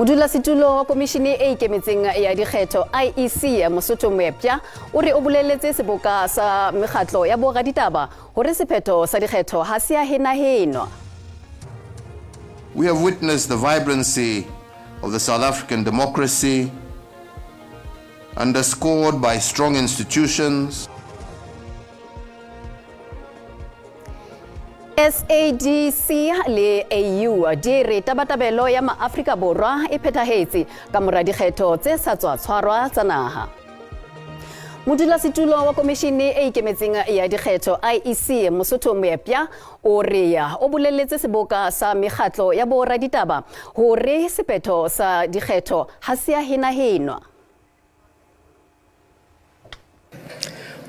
Modulasetulo wa komishene e ikemetseng ya dikgetho IEC Mosotho Moepya o re o boleletse seboka sa mekgatlo ya boga ditaba hore sephetho sa dikgetho ha se a henahenwa. We have witnessed the vibrancy of the South African democracy, underscored by strong institutions. SABC le AU di re tabatabelo ya maAfrika Borwa e phethahetse ka mora dikgetho tse sa tswa tshwarwa tsa naha. Modulasetulo wa komishene e ikemetseng ya dikgetho IEC Mosotho Moepya o re o boleletse seboka sa mekgatlo ya boga ditaba hore sephetho sa dikgetho ha se a henahenwa.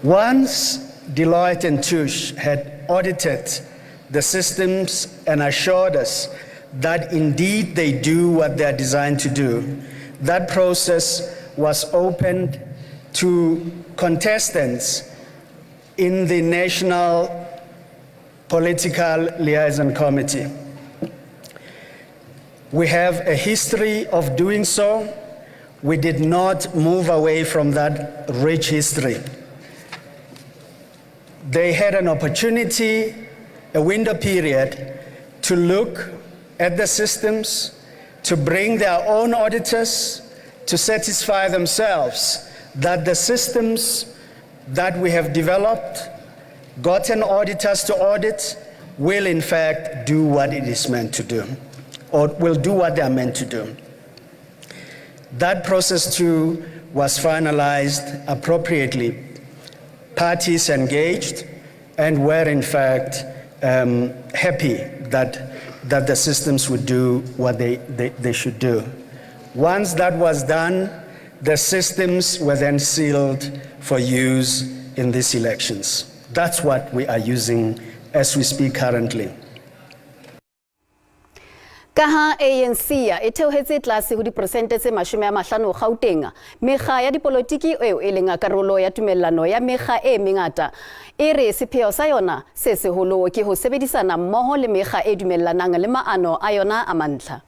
Once Deloitte and Touche had audited the systems and assured us that indeed they do what they are designed to do, that process was opened to contestants in the National Political Liaison Committee. We have a history of doing so. We did not move away from that rich history. They had an opportunity, a window period, to look at the systems, to bring their own auditors, to satisfy themselves that the systems that we have developed, gotten auditors to audit, will in fact do what it is meant to do, or will do what they are meant to do. That process too was finalized appropriately. Parties engaged and were in fact happy that the systems would do what they should do. Once that was done, the systems were then sealed for use in these elections. That's what we are using as we speak currently. Kaha ANC e theohetse tlase ho diperesente tse 50 Gauteng, mekga ya dipolitiki eo e leng karolo ya tumellano ya mekga e mengata e re sepheo sa yona se seholo ke ho sebedisana mmoho le mekga e dumellanang le maano a yona a mantlha.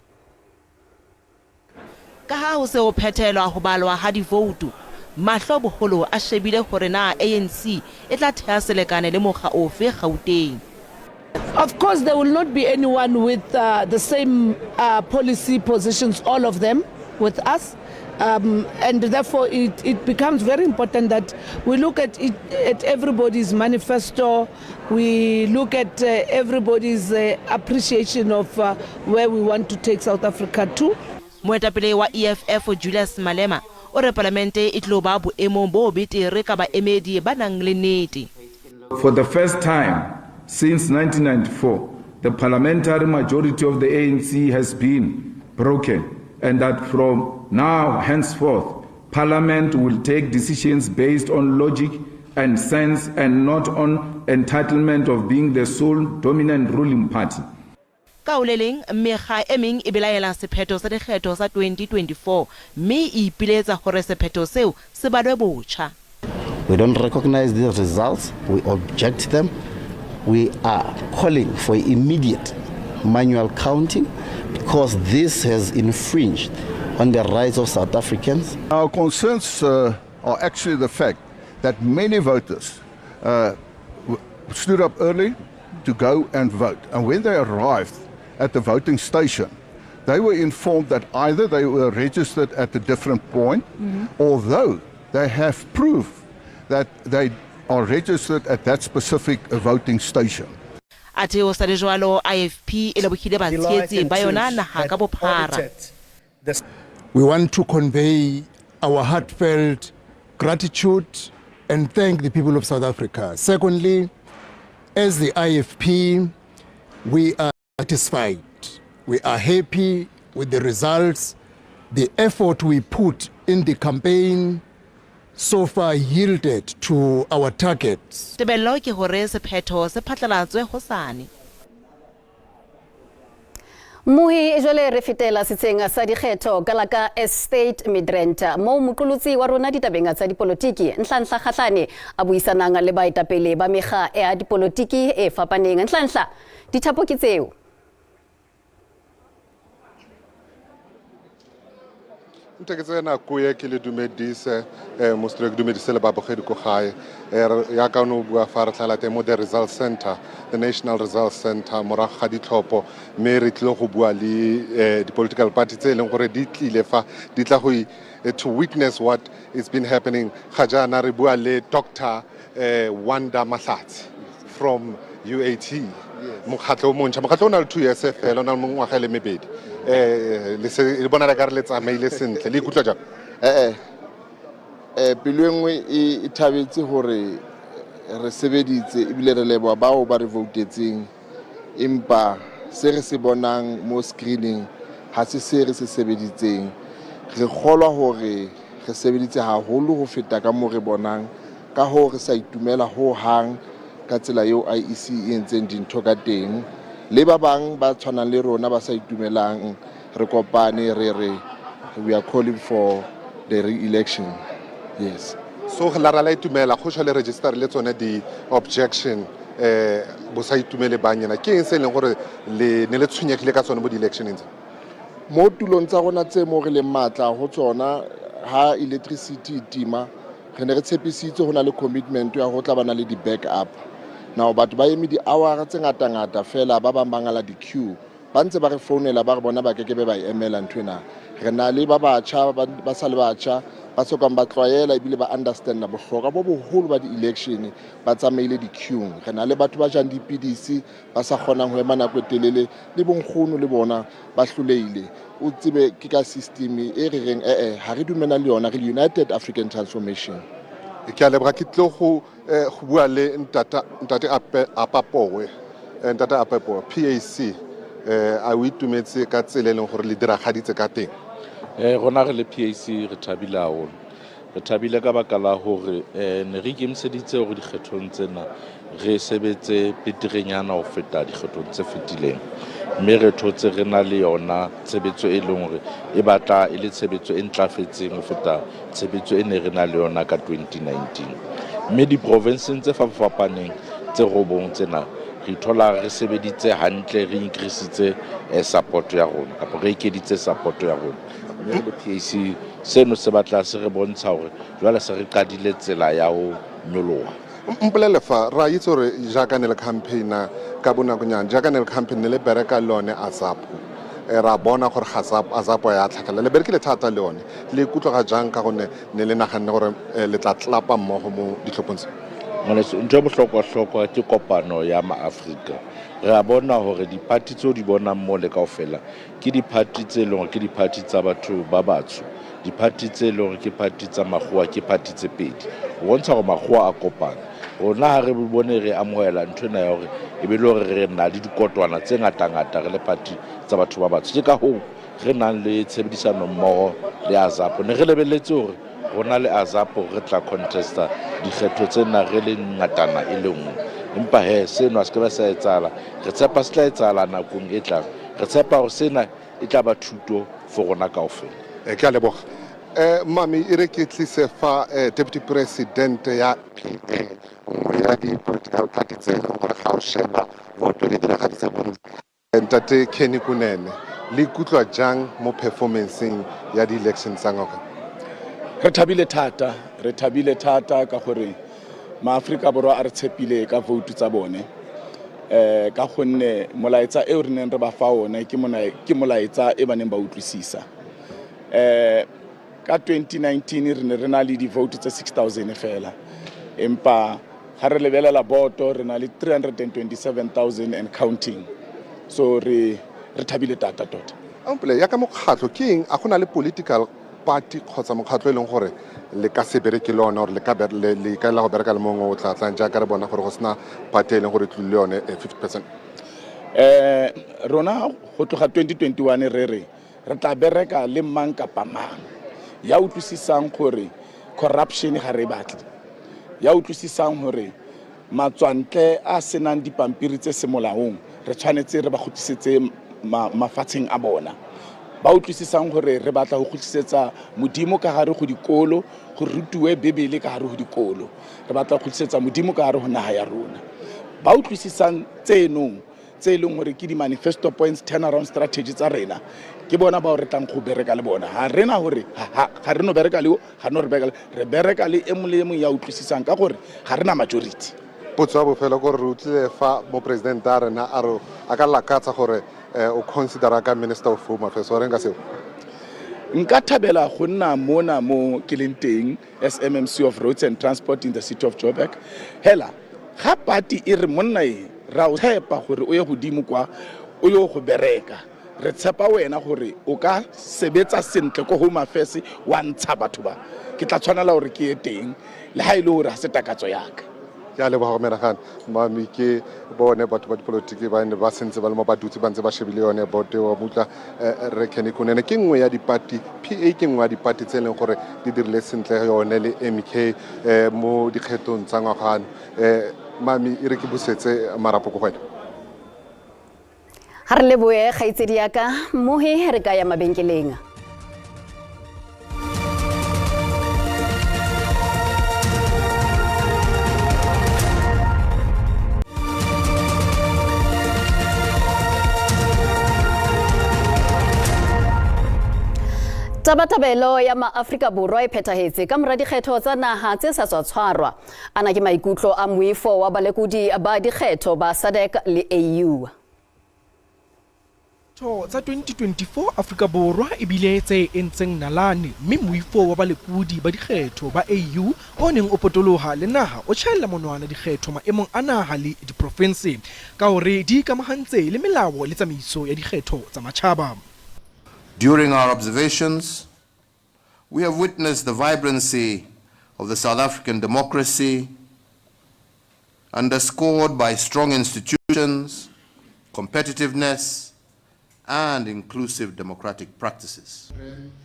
Ka ha ho se ho phethelwa ho balwa ha divoutu, mahlo boholo a shebile hore na ANC e tla theha selekane le mokga ofe Gauteng. Of course, there will not be anyone with the same policy positions, all of them, with us. And therefore, it becomes very important that we look at everybody's manifesto, we look at everybody's appreciation of where we want to take South Africa to. Moetapele wa EFF Julius Malema o re parlamente e tlo ba boemong bo betere ka baemedi ba nang le nnete. For the first time since 1994, the parliamentary majority of the ANC has been broken, and that from now henceforth, Parliament will take decisions based on logic and sense and not on entitlement of being the sole dominant ruling party. Kauleleng mekga e meng e belaela sephetho sa dikgetho sa 2024 mme e ipiletsa hore sephetho seo se badwe botjha. We don't recognize these results, we object them. We are calling for immediate manual counting because this has infringed on the rights of South Africans. Our concerns are actually the fact that many voters stood up early to go and vote. And when they arrived at the voting station, they were informed that either they were registered at a different point, although they have proof that they are registered at that specific voting station. Ate o sa jwalo IFP e lebohile ba tsietse ba yona naha ka bophara. We want to convey our heartfelt gratitude and thank the people of South Africa. Secondly, as the IFP, we are satisfied. We are happy with the results. The effort we put in the campaign so far yielded to our targets. Tebello ke hore sephetho se phatlalatswe hosane. Mohi jwale re fetela setsheng sa dikgetho ka laka Estate Midrand mo moqolotsi wa rona ditabeng tsa dipolitiki Nhlanhla Kgatlane a buisanang le baetapele ba mekga e dipolitiki e fapaneng. Nhlanhla dithapo ke tseo. Nteketse nako e ke le dumedise mostre ke dumedise le babogedi ko gae ya ka no bua fa re tlhala teng mo the result center, the national result center morago ga ditlhopho mme re tlile go bua le di-political party tse e leng gore di tlile fa di tla go to witness what is been happening ga jaana re bua le Dr. Wanda Mahlatsi from UAT mokgatlo o montšha mokgatlo o na le 2 years fela o na le ngwaga le mebedi le bona le ka re le tsamaile sentle le ikutlwa jang pelo engwe e thabetse gore re sebeditse ebile re leboa bao ba re voutetseng empa se re se bonang mo screening ha se re se sebeditseng re kgolwa gore re sebeditse haholo go feta ka mo re bonang ka ho re sa itumela ho hang ka tsela eo IEC e entseng dintho ka teng le ba bang ba tshwanang le rona ba sa itumelang re kopane we are calling for the re-election. Yes. So la ra la itumela go tshwale register le tsone di objection bo sa itumele ba nyena ke eng se leng gore le ne le tshwenyegile ka tsone mo di-electioneng tse mo tulong tsa rona tse mo re le matla go tsona ha electricity tima re ne re tshepisitse go na le commitment ya go tla bana le di-back-up now batho ba eme di-hour tse ngata fela ba bang bangala di-queue ba ntse ba re founela ba re bona ba kekebe ba emela nthwena re na le ba batjha ba sa le batjha ba sokang ba tlwaela ebile ba understanda bohlokwa bo boholo ba di-election ba tsamaile di-queue re na le batho ba jang dipidisi ba sa kgonang ho ema nako e telele le bonkgono le bona ba hloleile o tsebe ke ka system e re reng ha re dumela le yona re United African Transformation ke a leboga ke tlo go bua le ntate Apapowe ntate Apapowe PAC a o itumetse ka tsela e leng gore le diragaditse ka teng rona re le PAC re thabile haholo re thabile ka baka la hore ne re ikemiseditse hore dikgethong tsena re sebetse beterenyana ho feta dikgethong tse fetileng mme re thotse re na le yona tshebetso e leng hore e batla e le tshebetso e ntlafetseng ho feta tshebetso e ne re na le yona ka 2019 mme di-provinceng tse fapafapaneng tse robong tsena re thola re sebeditse hantle re increasitse support ya rona kapa re ekeditse support ya rona mme le PAC seno se batla se re bontsha hore jwale se re qadile tsela ya ho nyoloha mpolele fa ra itse gore jaaka ne le campaigna ka bonakonyana jaaka ne le campaign ne le bereka lone azapo ra bona gore azapo ya tlhagela le berekile thata le yone le ikutlwa jang ka gonne ne le naganne gore le tla tlapa mmogo mo ditlhophong tse ntho bohlokwa ke kopano ya maAfrika re a bona hore di-party tseo di bonang mo le kaofela ke di-party tse leng ke di-party tsa batho ba batsho di-party tse leng ke party tsa makgowa ke party tse pedi ho bontsha gore makgowa a kopana rona ha re bone re amohela nthwena ya hore e be le hore re na le dikotwana tse ngata re le party tsa batho ba batsho ke ka hoo re nang le tshebedisano mmoho le azapo ne re lebelletse hore rona le azapo re tla contesta dikgetho tsena re le ngatana e le nngwe empa seno a se ke ba sa etsala re tshepa se tla etsala nakong e tlang re tshepa gore sena e tla ba thuto for rona kaofela ke a leboga mami e re ke tlise fa deputy president ya di-political party tse leng gore ga o sheba voto le diragaditse bontle ntate Kenny Kunene le ikutlwa jang mo performanceng ya di-election tsa ngwaga re thabile thata ka gore maAfrika borwa a re tshepile ka vote tsa bone ka gonne molaetsa e re neng re ba fa one ke molaetsa e ba neng ba utlwisisa ka 2019 re ne re na le di-vote tse 6,000 fela empa ha re lebelela boto re na le 327,000 and counting so re thabile tota ampole ya ka mokgatlo ke eng a gona le political party kgotsa mokgatlo e leng gore le ka se bereke le ona gore le ka la go bereka le mongwe o tla tlang jaaka re bona gore go sena party e leng gore tlile yone 50%. Rona go tloga 2021 re tla bereka le mang kapa mang ya utlwisisang gore corruption ga re batle ya utlwisisang gore matswantle a senang dipampiri tse se molaong re tshwanetse re ba gotisetse mafatsheng a bona ba utlwisisang gore re batla go khutlisetsa modimo ka gare go dikolo go rutiwe bebele ka gare go dikolo re batla go khutlisetsa modimo ka gare go naga ya rona ba utlwisisang tseno tse leng hore ke di manifesto points turnaround strategy tsa rena ke bona ba re tlang go bereka le bona ha rena hore ha re no bereka le ha no re bereka le emong le emong ya utlwisisang ka gore ha rena majority. Potso ya bofelo gore re utlwile fa mo president a rena a ka lakatsa gore o considera ka minister of home affairs o renga seo. Nka thabela go nna mona mo ke leng teng as MMC of Roads and Transport in the city of Joburg. Hela ga party e re monna e ra o tshepa gore o ye godimo kwa o yo go bereka re tshepa wena gore o ka sebetsa sentle ko home affairs wa ntsha batho ba ke tla tshwanela gore ke e teng le ha ile hore ha se takatso yaka. Ya le ba Meragane mami ke bone batho ba dipolitiki ba ne ba sentse ba le mo ba dutse ba ntse ba shebile yone bote wa mutla re kene kunene ke nngwe ya diparty PA ke nngwe ya diparty tse leng gore di dirile sentle yone le MK mo dikgetong tsa ngwagano mami e re ke busetse marapo go wena. Ha re leboe kgaitsedi ya ka mohe re ka ya mabenkeleng. Tabatabelo ya ma-Afrika Borwa e phethahetse ka mora dikgetho tsa naha tse sa tswa tshwarwa. Ana ke maikutlo a moifo wa balekodi ba dikgetho ba SADC le AU. Tsa 2024 Afrika Borwa e bile tse entseng nalane mme moifo wa balekodi ba dikgetho ba AU o neng o potoloha le naha o tjhaela monwana dikgetho maemong a naha le diprovince ka hore di ikamahantse le melao le tsamaiso ya dikgetho tsa matjhaba. During our observations, we have witnessed the vibrancy of the South African democracy, underscored by strong institutions, competitiveness, and inclusive democratic practices.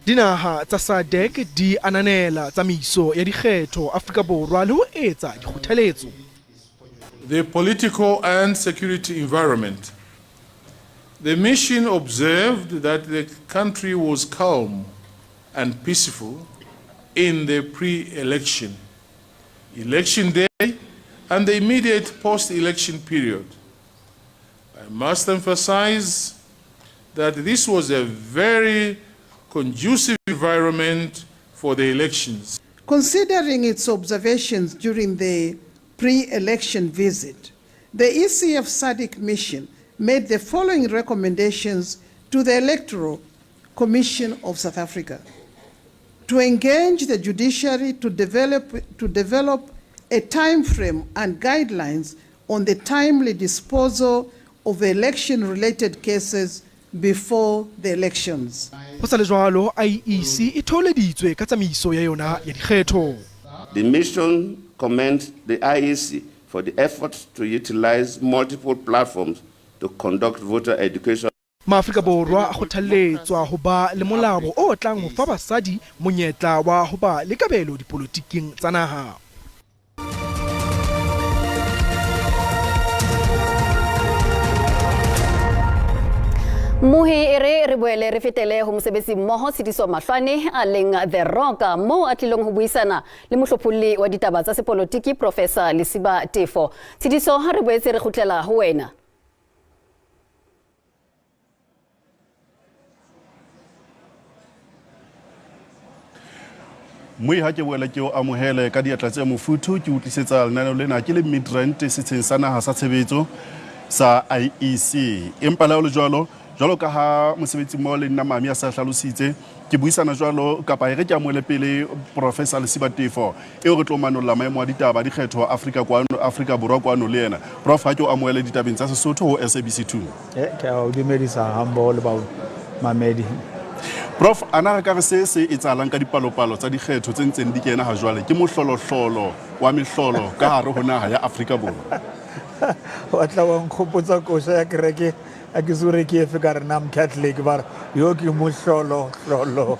Dinaha tsa SADC di ananela tsamaiso ya dikgetho Afrika Borwa le ho etsa dikgothaletso. The political and security environment. The mission observed that the country was calm and peaceful in the pre-election, election day, and the immediate post-election period. I must emphasize that this was a very conducive environment for the elections. Considering its observations during the pre-election visit, the ECF SADC mission made the following recommendations to the Electoral Commission of South Africa: to engage the judiciary to develop a time frame and guidelines on the timely disposal of election-related cases before the elections. IEC e tholeditswe ka tsamaiso ya yona ya dikgetho. The mission commends the IEC for the efforts to utilize multiple platforms to conduct voter education. Maafrika Borwa a kgothaletswa ho ba le molao o tlang ho fa basadi monyetla wa ho ba le kabelo dipolotiking tsa naha. Mohe re boele re fetele ho mosebetsi mmoho Sediso Mahlwane a leng The Rock mo a tlilong ho buisana le mohlopholi wa ditaba tsa sepolotiki Professor Lesiba Tefo. Sediso ha re boetse re khutlela ho wena. Mui ha ke boela ke o amohele ka diatla tse mofuthu ke utlisetsa lenaneo lena ke le midrand setsheng sa naha sa tshebetso sa IEC. Empa la le jwalo ka ha mosebetsi mo le nna mami a sa hlalositse ke buisana jwalo kapa e re ke amohele pele Professor Lesiba Tefo e re tlo manolla maemo a ditaba dikgetho Afrika Borwa kwano le yena. Prof ha ke o amohele ditabeng tsa Sesotho ho SABC2. Ke a o dumedisa hambo le ba mamedi. Prof, ana re ka re se etsahalang ka dipalopalo tsa dikgetho tse ntseng di kena ha jwale ke mohlolohlolo wa mehlolo ka hare ho naha ya Afrika Borwa. Wa tla wa nkgopotsa kosha ya kereke a ke zure ke efe ka rena Catholic ba yo ke mohlolohlolo.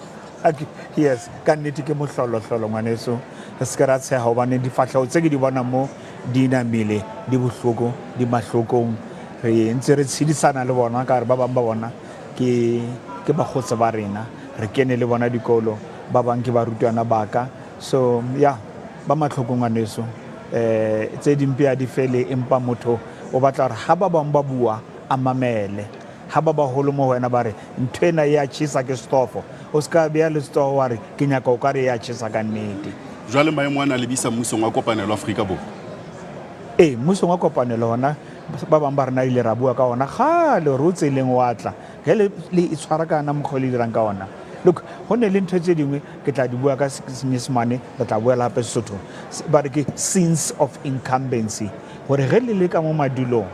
Yes, ka nnete ke mohlolohlolo ngwaneso. Se ka ra tsheha hobane difatlhao tse ke di bona mo di namile di bohloko di mahlokong re ntse re tshedisana le bona ka re ba bang ba bona ke bagotse ba rena re kene le bona dikolo ba bang ke barutwana baka so yeah ba matlhokong ngwaneso tse dimpe a di fele empa motho o batla re ha ba bang ba bua a mamele ha ba baholo mo wena ba re nthwena ya tshisa ke stofo o ska bea le stofo wa re ke nyaka o ka re ya tshisa ka nnete jwale maemo ana lebisa mmusong wa kopanelo Afrika Borwa mmusong wa kopanelo hona ba bang ba rena ile ra bua ka ona gale re o tseleng wa tla ge le itshwara kana mokgwa le dirang ka ona look go ne le ntho tse dingwe ke tla di bua ka Senyesemane le tla bua lape Sesotho ba re ke sense of incumbency gore ge le ka mo madulong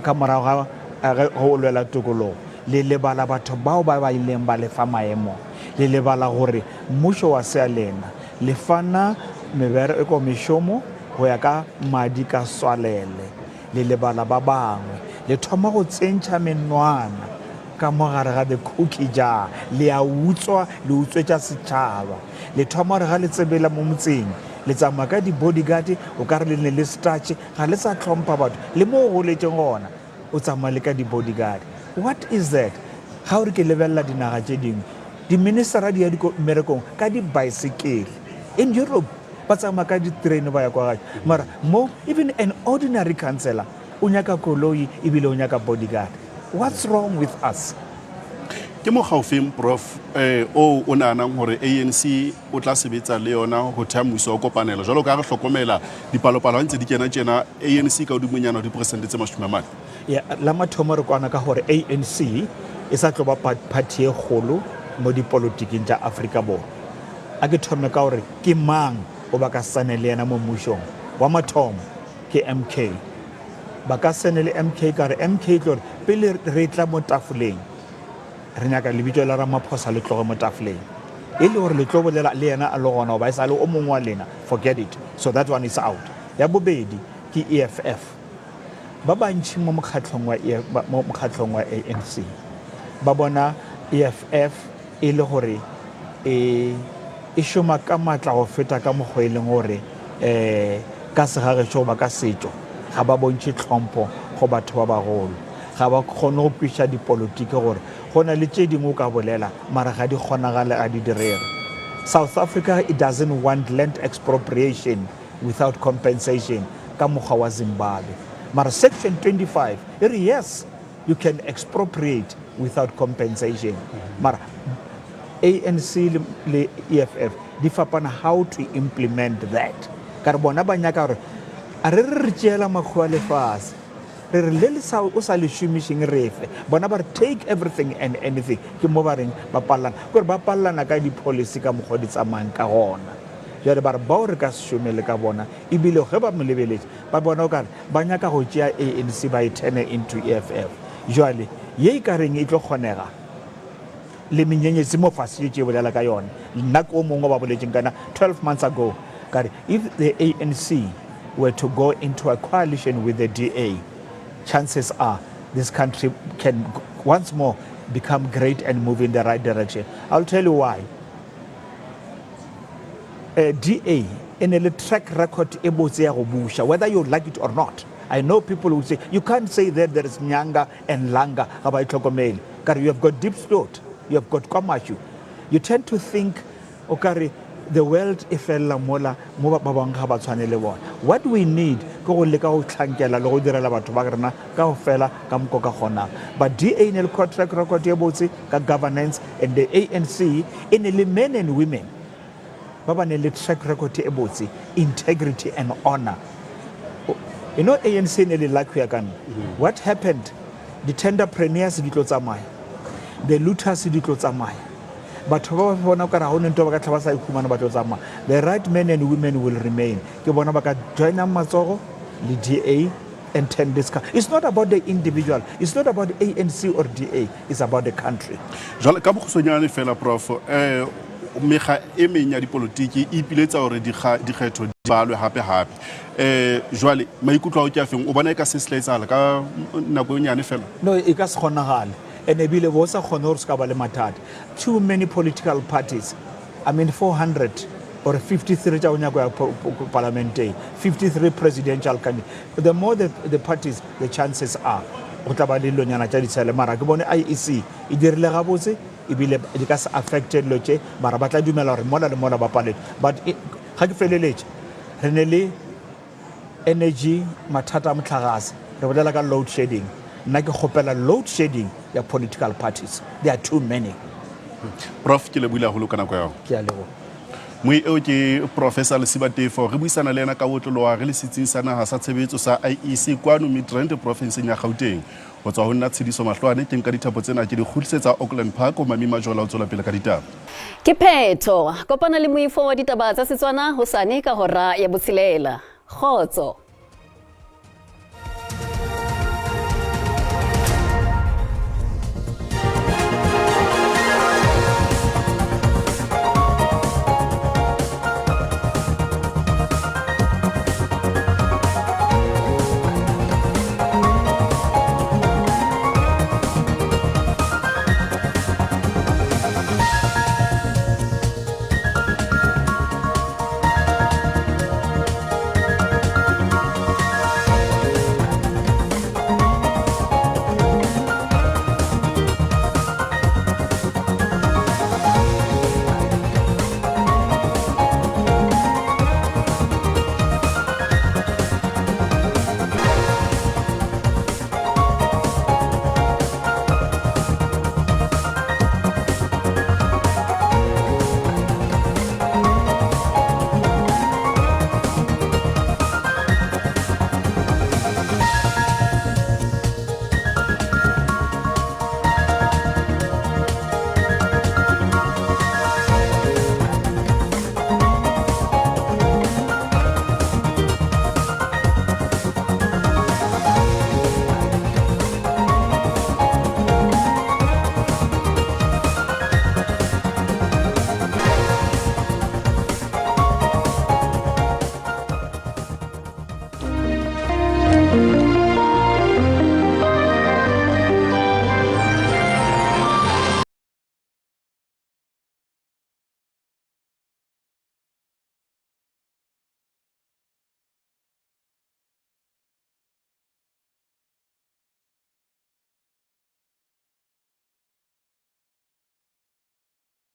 ka morago ga go lwela tokologo le lebala batho bao ba ileng ba lefa maemo le lebala gore mmušo wa sealena le fana mebereko meshomo go ya ka madi ka swalele le lebala ba bangwe le thoma go tsentšha menwana ka mogare ga the cookie jar le a utswa le utswetša setšhaba le thoma gore ga le tsebela mo motseng le tsamaya ka di-bodyguard o ka re le ne le starch ga le sa tlhompha batho le mo o goletseng gona o tsamaya le ka di-bodyguard what is that ga o re ke lebelela dinaga tše dingwe di-ministera di ya mmerekong ka di-bicycle in Europe ba tsamaya ka di-train ba ya kwa gae mara mo even an ordinary councillor o nyaka koloi ebile o nyaka bodyguard what's wrong with us ke mo gaufeng prof o naanang gore ANC o tla sebetsa le yona go thea mmuso wa kopanelo jalo ka re hlokomela dipalopalo ntse di kena tjena ANC ka hodimonyana wa diperesente tse 40 ya la mathomo re kwana ka gore ANC e sa tlo ba party e kgolo mo dipolotiking tša Afrika Borwa a ke thome ka gore ke mang o ba ka sane le yena mo mmušong wa mathomo ke MK ba ka sene le MK ka re MK tlo pele re tla mo tafoleng re nyaka lebitso la Ramaphosa le tlogo mo tafoleng e le gore le tlo bolela le yena a le gona ba isa le o mongwe wa lena forget it so that one is out ya bobedi ke EFF ba bantši mo mokgatlong wa ANC ba bona EFF e le gore e šoma ka matla go feta ka mokgwa e leng gore ka segagešo ba ka setšo ga ba bontše tlhompho go batho ba bagolo ga ba kgone go kwiša dipolotiki gore go na le tše dingwe o ka bolela mara ga di kgonagale a di direge South Africa it doesn't want land expropriation without compensation ka mokgwa wa Zimbabwe mara section 25 e re yes you can expropriate without compensation mara ANC le EFF di fapana how to implement that ka re bona ba nyaka gore a re re tšeela makgwa lefase re re le o sa le šomišeng refe bona ba re take everything and anything ke mo ba reng ba palelana kore ba palelana ka di-policy ka mokgwa di tsamayang ka gona jale ba re bao re ka se šomele ka bona ebile ge ba mo lebeletše ba bona o kare ba nyaka go tšea ANC ba e turne into EFF jale ye e ka reng e tlo kgonega le menyenyetsi mo fase tše bolela ka yone nna ko mongwe ba boletšeng kana 12 months ago kare if the ANC were to go into a coalition with the DA chances are this country can once more become great and move in the right direction I'll tell you why DA in a track record e botse ya go busha whether you like it or not I know people will say you can't say that there is nyanga and langa ga ba itlhokomele kare you have got deep throat you have got kwamashu you tend to think okare the world e fella mola mo ba bang ga ba tshwanele bona what we need go go leka go tlhankela le go direla batho ba rena ka go fela ka mko ka gona but DA in the track record e botse ka governance and the ANC in the men and women ba ba ne le track record e botse integrity and honor you know ANC ne le lucky kan what happened the tenderpreneurs di tlo tsamaya the looters di tlo tsamaya batho ba bona ka ra go nento ba ka tlhaba sa ikhumana batho tsamaya the right men and women will remain ke bona ba ka joina matsogo le DA and turn this country. It's not about the individual, it's not about ANC or DA, it's about the country. Jwale ka bokgosonyane fela prof mekga e meng ya dipolitiki e ipiletsa gore dikgetho di balwe hape jwale maikutlo a ke a feng o bona e ka se selaetsala ka nako e nyane fela no e ka se kgonagale and ebile bo sa kgone gore se ka ba le mathata too many political parties I mean 400 or 53 tša go nyako ya parliamenteng 53 presidential candidates the more the parties the chances are go tla ba le lonyana tša ditshele mara ke bone IEC e dirile gabotse ebile di ka se affected lo tše mara ba tla dumela gore mola le mola ba paletse but ga ke feleletše re ne le energy mathata a motlhagase re bolela ka load shedding nna ke kgopela load shedding ya political parties. There are too many. Prof ke lebohile haholo ka nako ya hao. Ke a leboha. Moi eo ke Professor Lesiba Tefo re buisana le yena ka botloloa re le setsing sa naha sa tshebetso sa IEC kwano Midrand province ya Gauteng. Ho tswa ho nna Tshediso Mahlwane teng ka dithapo tsena ke di kgutlisetsa Auckland Park o Mami Majola o tswela pele ka ditaba. Ke phetho kopana le moifo wa ditaba tsa Setswana hosane ka hora ya botshelela. Khotso.